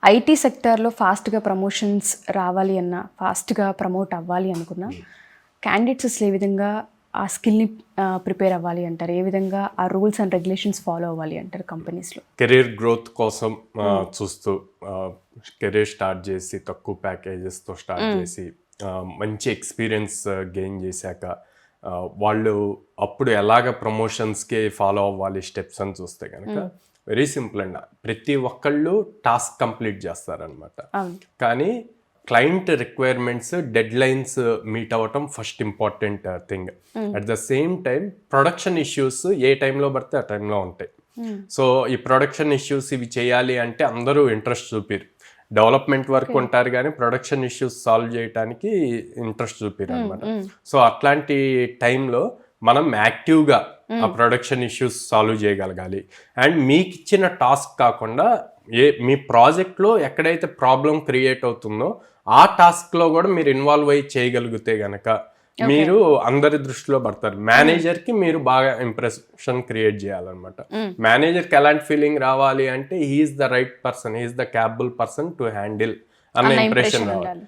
IT సెక్టార్లో ఫాస్ట్గా promotions రావాలి అన్నా, ఫాస్ట్గా ప్రమోట్ అవ్వాలి అనుకున్నా క్యాండిడేట్స్ అసలు ఏ విధంగా ఆ స్కిల్ని ప్రిపేర్ అవ్వాలి అంటారు? ఏ విధంగా ఆ రూల్స్ అండ్ రెగ్యులేషన్స్ ఫాలో అవ్వాలి అంటారు కంపెనీస్లో? కెరీర్ గ్రోత్ కోసం చూస్తూ కెరీర్ స్టార్ట్ చేసి తక్కువ ప్యాకేజెస్తో స్టార్ట్ చేసి మంచి ఎక్స్పీరియన్స్ గెయిన్ చేశాక వాళ్ళు అప్పుడు ఎలాగ ప్రమోషన్స్కి ఫాలో అవ్వాలి స్టెప్స్ అని చూస్తే కనుక వెరీ సింపుల్ అండి. ప్రతి ఒక్కళ్ళు టాస్క్ కంప్లీట్ చేస్తారనమాట. కానీ client requirements, deadlines meet అవ్వటం first important thing. At the same time production issues ఏ టైంలో పడితే ఆ టైంలో ఉంటాయి. సో ఈ ప్రొడక్షన్ ఇష్యూస్ ఇవి చేయాలి అంటే అందరూ ఇంట్రెస్ట్ చూపిరు. డెవలప్మెంట్ వర్క్ ఉంటారు కానీ ప్రొడక్షన్ ఇష్యూస్ సాల్వ్ చేయడానికి ఇంట్రెస్ట్ చూపిరు అనమాట. సో అట్లాంటి టైంలో మనం యాక్టివ్గా ఆ ప్రొడక్షన్ ఇష్యూస్ సాల్వ్ చేయగలగాలి. అండ్ మీకు ఇచ్చిన టాస్క్ కాకుండా మీ ప్రాజెక్ట్లో ఎక్కడైతే ప్రాబ్లం క్రియేట్ అవుతుందో ఆ టాస్క్లో కూడా మీరు ఇన్వాల్వ్ అయ్యి చేయగలిగితే గనక మీరు అందరి దృష్టిలో పడతారు. మేనేజర్కి మీరు బాగా ఇంప్రెషన్ క్రియేట్ చేయాలన్నమాట. మేనేజర్కి ఎలాంటి ఫీలింగ్ రావాలి అంటే he's the right person, he's the capable person to handle అన్న ఇంప్రెషన్ రావాలి.